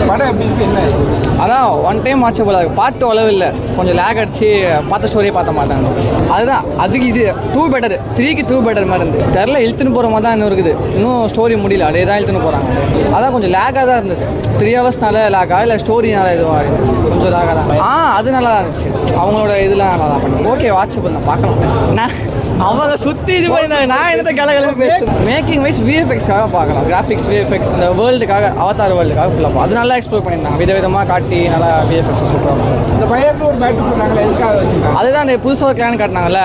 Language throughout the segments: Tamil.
படம் எப்படி இருக்கு என்ன? அதான் ஒன் டைம் வாட்சபிள் ஆகும். பார்ட் 2 அளவு இல்லை, கொஞ்சம் லேக் அடிச்சு பார்த்த ஸ்டோரியை பார்த்த மாதிரி தான் இருந்துச்சு. அதுதான் அதுக்கு இது 2 பெட்டர், 3க்கு 2 பெட்டர் மாதிரி இருந்து தெரில. இழுத்துன்னு போகிற மாதிரி தான் இன்னும் இருக்குது. இன்னும் ஸ்டோரி முடியல, அதே தான் இழுத்துன்னு போகிறாங்க. அதான் கொஞ்சம் லேக்காக தான் இருந்தது. 3 ஹவர்ஸ்னால லேக்கா இல்லை ஸ்டோரினால இதுவாக கொஞ்சம் லேக்காக தான். அது நல்லா தான் இருந்துச்சு. அவங்களோட இதெல்லாம் நல்லா தான் பண்ணி ஓகே வாட்சபிள் தான், பார்க்கலாம். நான் அவங்க சுற்றி இது பண்ணியிருந்தாங்க, நான் என்னத்தை கிளம்பி பேசுகிறேன். மேக்கிங் வைஸ் விஎஃப்எக்ஸ்க்காக பார்க்கலாம். கிராஃபிக்ஸ் விஎஃப்எக்ஸ் இந்த வேர்ல்டுக்காக, அவதார் வேர்ல்டுக்காக ஃபுல்லாக அது நல்லா எக்ஸ்ப்ளோர் பண்ணியிருந்தாங்க. விதவிதமாக காட்டி நல்லா விஎஃப்எக்ஸ் சூப்பராக. இந்த ஃபயர்னு ஒரு பேட்டரி சொல்கிறாங்களே, எதுக்காக வச்சுருக்காங்க? அதுதான் அந்த புதுசாக ஒரு கிளான் காட்டினாங்கல்ல,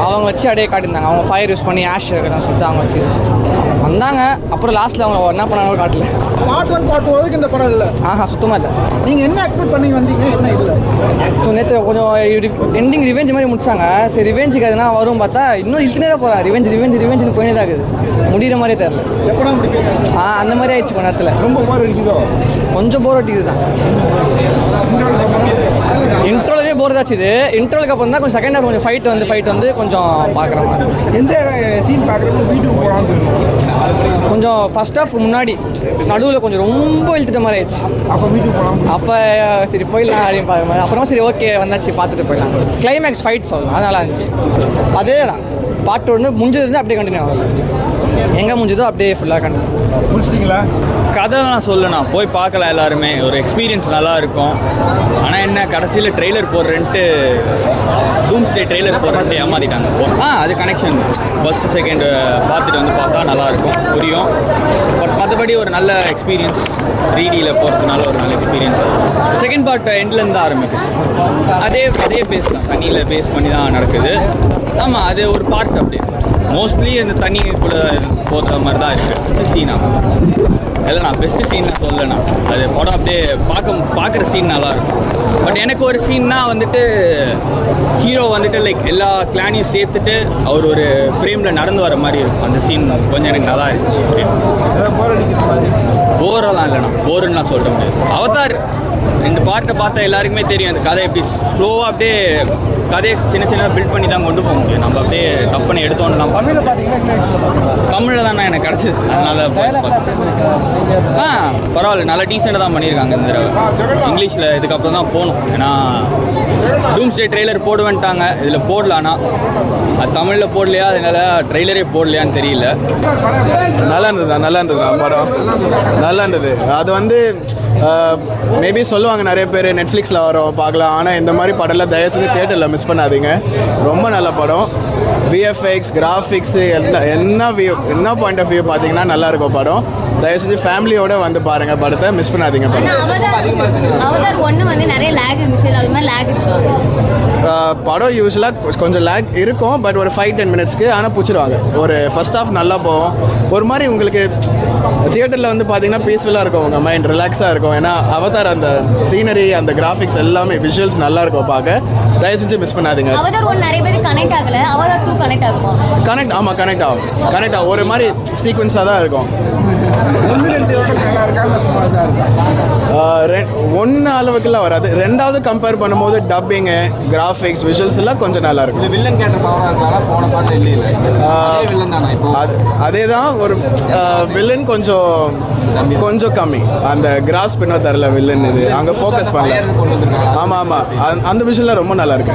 அவங்க வச்சு அப்படியே காட்டியிருந்தாங்க. அவங்க ஃபயர் யூஸ் பண்ணி ஆஷ் வைக்கிறான்னு சொல்லிட்டு அவங்க வச்சு வந்தாங்க. அப்புறம் லாஸ்ட்டில் அவங்க என்ன பண்ணாலும் காட்டல. பார்ட் 1 பார்ட் 2 இந்த படம் இல்லை. சுத்தமாக இல்லை. நீங்கள் என்ன எக்ஸ்பெக்ட் பண்ணி வந்தீங்க, என்ன இல்லை? ஸோ நேற்று கொஞ்சம் எண்டிங் ரிவெஞ்ச் மாதிரி முடிச்சாங்க. சரி ரிவெஞ்சுக்கு எதுனா வரும் பார்த்தா இன்னும் இழுத்துனே தான் போகிறாங்க. ரிவெஞ்சுன்னு போயினே தான் இருக்குது. முடிகிற மாதிரியே தெரியல. எப்படா முடிப்பீங்க? அந்த மாதிரி ஆயிடுச்சு கொஞ்ச நேரத்தில். ரொம்ப போர் அடிக்குதோ? கொஞ்சம் போர் அடிக்குது தான். இன்ட்ரோலவே போர் தாச்சு. இது இன்ட்ரோலுக்கு அப்புறம் தான் கொஞ்சம் செகண்ட் ஹாஃப் கொஞ்சம் ஃபைட் வந்து கொஞ்சம் பார்க்குற மாதிரி. எந்த சீன் பார்க்குறப்ப வீட்டுக்கு போகலாம்? கொஞ்சம் ஃபர்ஸ்ட் ஹாஃப் முன்னாடி நடுவில் கொஞ்சம் ரொம்ப இழுத்துட்ட மாதிரி ஆயிடுச்சு. அப்போ வீட்டுக்கு போகலாம். அப்போ சரி போயிடலாம் அப்படின்னு பார்க்கும்போது அப்புறமா சரி ஓகே வந்தாச்சு பார்த்துட்டு போயிடலாம். கிளைமேக்ஸ் ஃபைட் சொல்லலாம், அது நல்லா இருந்துச்சு. அதே தான் பார்ட் 1 முடிஞ்சது அப்படியே கண்டினியூ ஆகும். எங்கே முடிஞ்சதோ அப்படியே ஃபுல்லாக கண்டினியூ. முடிச்சிட்டிங்களா? கதை நான் சொல்லணும், போய் பார்க்கலாம். எல்லாருமே ஒரு எக்ஸ்பீரியன்ஸ் நல்லா இருக்கும். ஆனால் என்ன கடைசியில் ட்ரெய்லர் போடுறேன்ட்டு டூம்ஸ்டே ட்ரெய்லர் போடுறேன்ட்டு ஏமாற்றிட்டாங்க. அது கனெக்ஷன் ஃபஸ்ட்டு செகண்ட் பார்த்துட்டு வந்து பார்த்தா நல்லாயிருக்கும், புரியும். பட் மற்றபடி ஒரு நல்ல எக்ஸ்பீரியன்ஸ். 3Dயில் போகிறதுனால ஒரு நல்ல எக்ஸ்பீரியன்ஸ். செகண்ட் பார்ட் எண்ட்லேருந்து தான் ஆரம்பிக்கும். அதே பேஸ் தான், தண்ணியில் பேஸ் பண்ணி தான் நடக்குது. ஆமாம், அது ஒரு பார்ட் அப்படியே மோஸ்ட்லி அந்த தண்ணிக்குள்ளே போகிற மாதிரி தான் இருக்குது. பெஸ்ட்டு சீனா இல்லைண்ணா, பெஸ்ட்டு சீன் நான் சொல்லலைண்ணா. அது படம் அப்படியே பார்க்குற சீன் நல்லாயிருக்கும். பட் எனக்கு ஒரு சீன்னா வந்துட்டு ஹீரோ வந்துட்டு லைக் எல்லா கிளானையும் சேர்த்துட்டு அவர் ஒரு ஃப்ரேமில் நடந்து வர மாதிரி இருக்கும். அந்த சீன் கொஞ்சம் எனக்கு நல்லா இருந்துச்சு. போரெல்லாம் இல்லைண்ணா, போருன்னு நான் சொல்ல முடியாது. அவதார் 2 பார்ட்டை பார்த்தா எல்லாருக்குமே தெரியும் அந்த கதை எப்படி ஸ்லோவாக அப்படியே கதையை சின்ன பில்ட் பண்ணி தான் கொண்டு போக முடியும். நம்ம அப்படியே டப்புன்னு எடுத்தோன்னு நம்ம தமிழில் பார்த்தீங்கன்னா தமிழில் தான் எனக்கு கிடச்சிது. அதனால் பரவாயில்ல, நல்லா டீசெண்டாக தான் பண்ணியிருக்காங்க இந்த தடவை. இங்கிலீஷில் இதுக்கப்புறம் தான் போகணும். ஏன்னா டூம்ஸ்டே ட்ரெய்லர் போடுவேன்ட்டாங்க, இதில் போடலான்னா அது தமிழில் போடலையா, அதனால ட்ரெய்லரே போடலையான்னு தெரியல. நல்லா இருந்தது படம் நல்லா இருந்தது. அது வந்து மேபி சொல்லுவாங்க நிறைய பேர் நெட்ஃப்ளிக்ஸில் வரும் பார்க்கலாம். ஆனால் இந்த மாதிரி படம்லாம் தயவு செஞ்சு தியேட்டரில் மிஸ் பண்ணாதீங்க. ரொம்ப நல்ல படம். விஎஃப்எக்ஸ் கிராஃபிக்ஸு என்ன பாயிண்ட் ஆஃப் வியூ பார்த்தீங்கன்னா நல்லாயிருக்கும் படம். தயவு செஞ்சு ஃபேமிலியோடு வந்து பாருங்கள் படத்தை, மிஸ் பண்ணாதீங்க படம். படம் யூஸ்வலாக கொஞ்சம் லேக் இருக்கும், பட் ஒரு 5-10 மினிட்ஸ்க்கு ஆனால் பிடிச்சிருவாங்க. ஒரு ஃபர்ஸ்ட் ஹாஃப் நல்லா போகும். ஒரு மாதிரி உங்களுக்கு தியேட்டரில் வந்து பார்த்தீங்கன்னா பீஸ்ஃபுல்லாக இருக்கும், உங்கள் மைண்ட் ரிலாக்ஸாக இருக்கும். ஏன்னா அவதார் அந்த சீனரி, அந்த கிராஃபிக்ஸ் எல்லாமே விஷுவல்ஸ் நல்லா இருக்கும் பார்க்க. தயவு செஞ்சு மிஸ் பண்ணாதீங்க. கனெக்ட் ஆகும். ஒரு மாதிரி சீக்வன்ஸாக தான் இருக்கும். ஒன்று அளவுக்குலாம் வராது. 2வது கம்பேர் பண்ணும்போது டப்பிங்கு, கிராஃபிக்ஸ், விஷுவல்ஸ் எல்லாம் கொஞ்சம் நல்லா இருக்கும். அதே தான் ஒரு வில்லன் கொஞ்சம் கம்மி. அந்த கிராஸ் பின்னோ தரல வில்லன், இது அங்கே ஃபோக்கஸ் பண்ணல. ஆமாம், அந்த விஷயம்லாம் ரொம்ப நல்லா இருக்கு.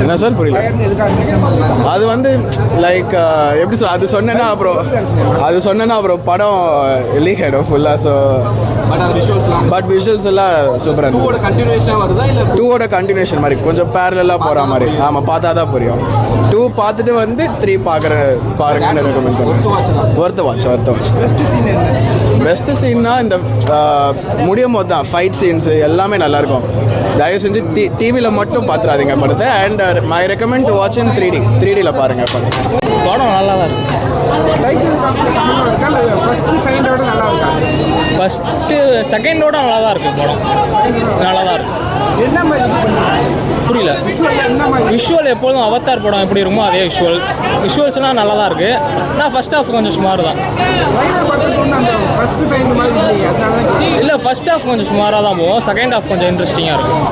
என்ன சார் புரியல? அது வந்து லைக் எப்படி அது சொன்னேன்னா அப்புறம் படம் லீக் ஆகிடும் ஃபுல்லாக. ஸோ பட் விஷுவல்ஸ் எல்லாம் சூப்பராக இருக்குது. 2ஓட கண்டினியூஷன் மாதிரி கொஞ்சம் பேரலாக போகிற மாதிரி. ஆமாம், பார்த்தா தான் புரியும். 2 பார்த்துட்டு வந்து 3 பாருங்கன்னு ரெக்கமெண்ட் பண்ணுறேன். Worth watch. பெஸ்ட்டு சீன்னா இந்த முடியும் போது தான் ஃபைட் சீன்ஸு எல்லாமே நல்லாயிருக்கும். தயவு செஞ்சு டிவியில் மட்டும் பார்த்துடாதீங்க படத்தை. And my recommend to watch in 3Dயில் பாருங்கள் படம் நல்லா தான் இருக்கும். ஃபஸ்ட்டு செகண்டோட நல்லா தான் இருக்குது படம். நல்லா தான் இருக்கும். என்ன மாதிரி புரியல. விஷுவல் எப்பொழுதும் அவதார் படம் எப்படி இருக்குமோ அதே விஷுவல்ஸ்லாம் நல்லா தான் இருக்குது. ஆனால் ஃபஸ்ட் ஹாஃப் கொஞ்சம் சுமார் தான். இல்லை ஃபஸ்ட் ஹாஃப் கொஞ்சம் சுமாராக தான் போகும். செகண்ட் ஹாஃப் கொஞ்சம் இன்ட்ரெஸ்டிங்காக இருக்கும்.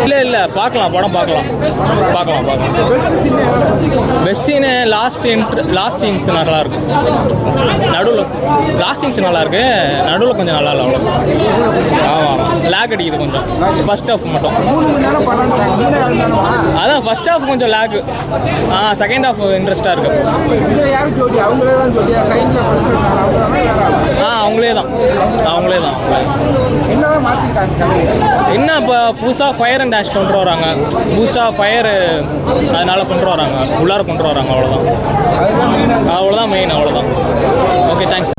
இல்லை பார்க்கலாம், படம் பார்க்கலாம். பெஸ்ட் சீனு லாஸ்ட் சீன்ஸ் நல்லா இருக்கும். நடுவில் லாஸ்ட் சீன்ஸ் நல்லா இருக்கு, நடுவில் கொஞ்சம் நல்லா இல்லை அவ்வளோ. ஆமாம் லேக் அடிக்குது கொஞ்சம் ஃபர்ஸ்ட் ஹாஃப் மட்டும். அதான் ஃபர்ஸ்ட் ஹாஃப் கொஞ்சம் லேக். செகண்ட் ஹாஃப் இன்ட்ரெஸ்டாக இருக்கு. அவங்களே தான். என்ன இப்போ புதுசாக ஃபயர் அண்ட் டேஷ் கொண்டு வராங்க. புதுசாக ஃபயரு அதனால கொண்டு வராங்க, உள்ளார கொண்டு வராங்க. அவ்வளோதான் மெயின். அவ்வளோதான். Okay thanks.